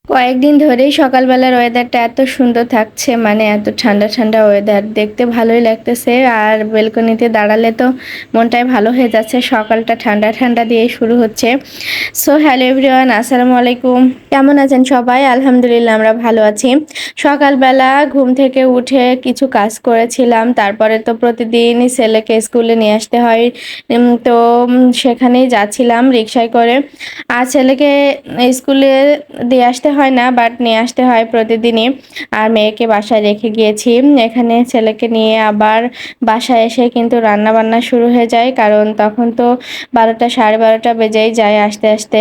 কয়েকদিন ধরেই সকালবেলার ওয়েদারটা এত সুন্দর থাকছে, মানে এত ঠান্ডা ঠান্ডা ওয়েদার, দেখতে ভালোই লাগতেছে। আর বেলকনিতে দাঁড়ালে তো মনটাই ভালো হয়ে যাচ্ছে, সকালটা ঠান্ডা ঠান্ডা দিয়েই শুরু হচ্ছে। সো হ্যালো এভরিওয়ান, আসসালামু আলাইকুম। কেমন আছেন সবাই? আলহামদুলিল্লাহ, আমরা ভালো আছি। সকালবেলা ঘুম থেকে উঠে কিছু কাজ করেছিলাম, তারপরে তো প্রতিদিনই ছেলেকে স্কুলে নিয়ে আসতে হয়। তো সেখানেই যাচ্ছিলাম রিক্সায় করে। আর ছেলেকে স্কুলে দিয়ে আসতে হয় না, বাট নিয়ে আসতে হয় প্রতিদিনই। আর মেয়েকে বাসায় রেখে গিয়েছি। এখানে ছেলেকে নিয়ে আবার বাসায় এসে কিন্তু রান্না বান্না শুরু হয়ে যায়, কারণ তখন তো 12টা 12:30 বেজেই যায় আসতে আসতে।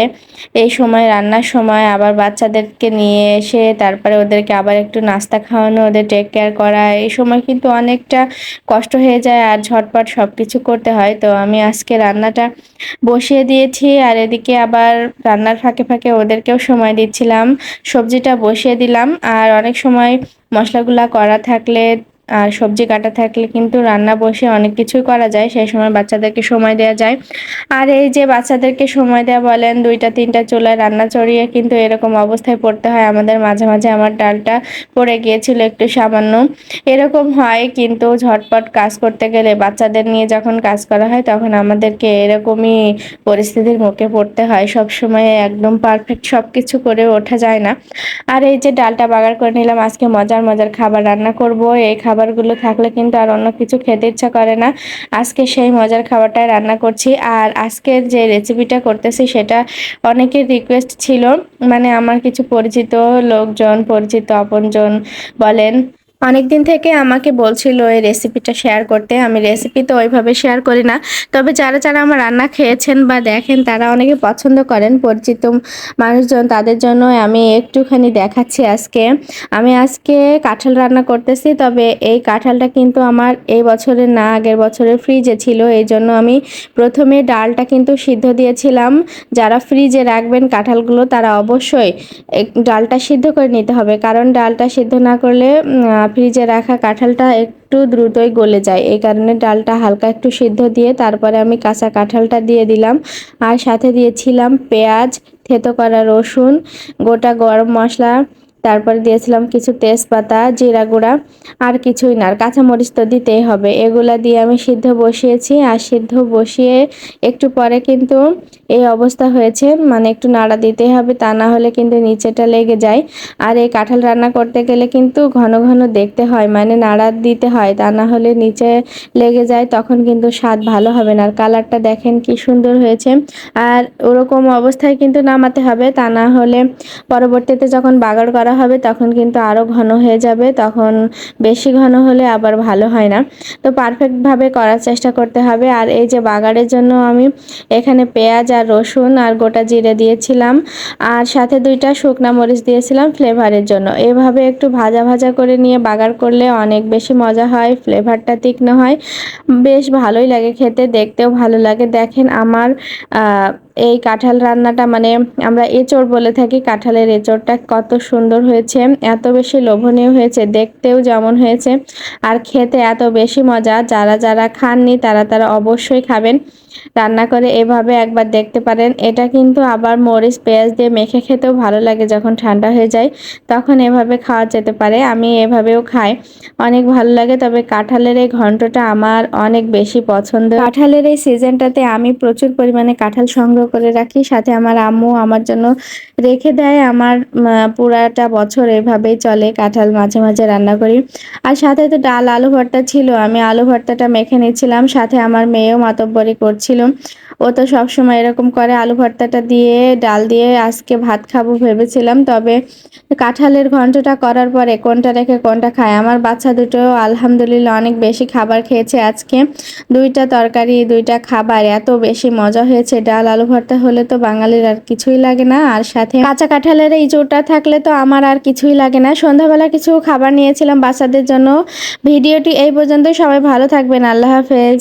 এই সময় রান্নার সময় আবার বাচ্চাদেরকে নিয়ে এসে তারপরে ওদেরকে আবার একটু নাস্তা খাওয়ানো, ওদের টেক কেয়ার করা, এই সময় কিন্তু অনেকটা কষ্ট হয়ে যায় আর ঝটপট সবকিছু করতে হয়। তো আমি আজকে রান্নাটা বসিয়ে দিয়েছি, আর এদিকে আবার রান্নার ফাঁকে ফাঁকে ওদেরকেও সময় দিচ্ছিলাম। সবজিটা বসিয়ে দিলাম, আর অনেক সময় মশলাগুলা করা থাকলে আর সবজি কাটা থাকলে কিন্তু রান্না বসে অনেক কিছুই করা যায়, সেই সময় বাচ্চাদেরকে সময় দেওয়া যায়। আর এই যে বাচ্চাদেরকে সময় দেওয়া বলেন, 2টা 3টা চুলায় রান্না চড়িয়ে কিন্তু এরকম অবস্থায় পড়তে হয় আমাদের। মাঝে মাঝে আমার ডালটা পড়ে গিয়েছিল একটু সামান্য, এরকম হয়। কিন্তু ঝটপট কাজ করতে গেলে, বাচ্চাদের নিয়ে যখন কাজ করা হয় তখন আমাদেরকে এরকমই পরিস্থিতির মুখে পড়তে হয়। সব সময় একদম পারফেক্ট সবকিছু করে ওঠা যায় না। আর এই যে ডালটা বাগার করে নিলাম, আজকে মজার মজার খাবার রান্না করব। এই খাবারগুলো থাকলে কিন্তু আর অন্য কিছু খেতে ইচ্ছা করে না। আজকে সেই মজার খাবারটাই রান্না করছি। আর আজকের যে রেসিপিটা করতেছি সেটা অনেকের রিকোয়েস্ট ছিল, মানে আমার কিছু পরিচিত লোকজন, পরিচিত আপনজন বলেন, অনেকদিন থেকে আমাকে বলছিল এই রেসিপিটা শেয়ার করতে। আমি রেসিপি তো ওইভাবে শেয়ার করি না, তবে যারা যারা আমার রান্না খেয়েছেন বা দেখেন তারা অনেকে পছন্দ করেন, পরিচিত মানুষজন, তাদের জন্য আমি একটুখানি দেখাচ্ছি। আমি আজকে কাঁঠাল রান্না করতেছি, তবে এই কাঁঠালটা কিন্তু আমার এই বছরের না, আগের বছরের ফ্রিজে ছিল। এই জন্য আমি প্রথমে ডালটা কিন্তু সিদ্ধ দিয়েছিলাম। যারা ফ্রিজে রাখবেন কাঁঠালগুলো তারা অবশ্যই ডালটা সিদ্ধ করে নিতে হবে, কারণ ডালটা সিদ্ধ না করলে ফ্রিজে রাখা কাঁঠালটা একটু দ্রুতই গলে যায়। এই কারণে ডালটা হালকা একটু সিদ্ধ দিয়ে তারপরে আমি কাঁচা কাঁঠালটা দিয়ে দিলাম। আর সাথে দিয়েছিলাম পেঁয়াজ, থেতো করা রসুন, গোটা গরম মশলা, তারপরে দিয়েছিলাম কিছু তেজপাতা, জিরা গুঁড়া, আর কিছুই না, আর কাঁচামরিচ তো দিতেই হবে। এগুলা দিয়ে আমি সিদ্ধ বসিয়েছি। আর সিদ্ধ বসিয়ে একটু পরে কিন্তু এই অবস্থা হয়েছে, মানে একটু নাড়া দিতেই হবে, তা না হলে কিন্তু নিচেটা লেগে যায়। আর এই কাঁঠাল রান্না করতে গেলে কিন্তু ঘন ঘন দেখতে হয়, মানে নাড়া দিতে হয়, তা না হলে নিচে লেগে যায়, তখন কিন্তু স্বাদ ভালো হবে না। আর কালারটা দেখেন কি সুন্দর হয়েছে। আর ওরকম অবস্থায় কিন্তু নামাতে হবে, তা না হলে পরবর্তীতে যখন বাগার করা হবে তখন কিন্তু আরও ঘন হয়ে যাবে, তখন বেশি ঘন হলে আবার ভালো হয় না। তো পারফেক্টভাবে করার চেষ্টা করতে হবে। আর এই যে বাগারের জন্য আমি এখানে পেঁয়াজ আর রসুন আর গোটা জিরে দিয়েছিলাম, আর সাথে 2টা শুকনা মরিচ দিয়েছিলাম ফ্লেভারের জন্য। এভাবে একটু ভাজা ভাজা করে নিয়ে বাগার করলে অনেক বেশি মজা হয়, ফ্লেভারটা তীক্ষ্ণ হয়, বেশ ভালোই লাগে খেতে, দেখতেও ভালো লাগে। দেখেন আমার এই কাঁঠাল রান্নাটা, মানে আমরা এঁচড় বলে থাকি, কাঁঠালের এঁচড়টা কত সুন্দর হয়েছে, এত বেশি লোভনীয় হয়েছে, দেখতেও যেমন হয়েছে আর খেতে এত বেশি মজা। যারা যারা খাননি তারা তারা অবশ্যই খাবেন, রান্না করে এভাবে একবার দেখতে পারেন। এটা কিন্তু আবার মরিচ পেঁয়াজ দিয়ে মেখে খেতেও ভালো লাগে, যখন ঠান্ডা হয়ে যায় তখন এভাবে খাওয়া যেতে পারে। আমি এভাবেও খাই, অনেক ভালো লাগে। তবে কাঁঠালের এই ঘন্টটা আমার অনেক বেশি পছন্দ। কাঁঠালের এই সিজনটাতে আমি প্রচুর পরিমাণে কাঁঠাল সংগ্রহ করে রাখি, সাথে আমার আম্মু আমার জন্য রেখে দেয়। আমার পুরাটা বছর এভাবেই চলে, কাঁঠাল মাঝে মাঝে রান্না করি। আর সাথে তো ডাল আলু ভর্তা ছিল, আমি আলু ভর্তাটা মেখে নিচ্ছিলাম, সাথে আমার মেয়েও মাতব্বরি করছিল। ও তো সবসময় এরকম করে, আলু ভর্তাটা দিয়ে ডাল দিয়ে আজকে ভাত খাবো ভেবেছিলাম। তবে কাঁঠালের ঘন্টটা করার পরে কোনটা রেখে কোনটা খায়, আমার বাচ্চা দুটো আলহামদুলিল্লাহ অনেক বেশি খাবার খেয়েছে আজকে। 2টা তরকারি 2টা খাবার এত বেশি মজা হয়েছে। ডাল আলু ভর্তা হলে তো বাঙালির আর কিছুই লাগে না, আর সাথে কাঁচা কাঁঠালের এই জোরটা থাকলে তো আমার আর কিছুই লাগে না। সন্ধ্যাবেলা কিছু খাবার নিয়েছিলাম বাচ্চাদের জন্য। ভিডিওটি এই পর্যন্ত, সবাই ভালো থাকবেন, আল্লাহ হাফেজ।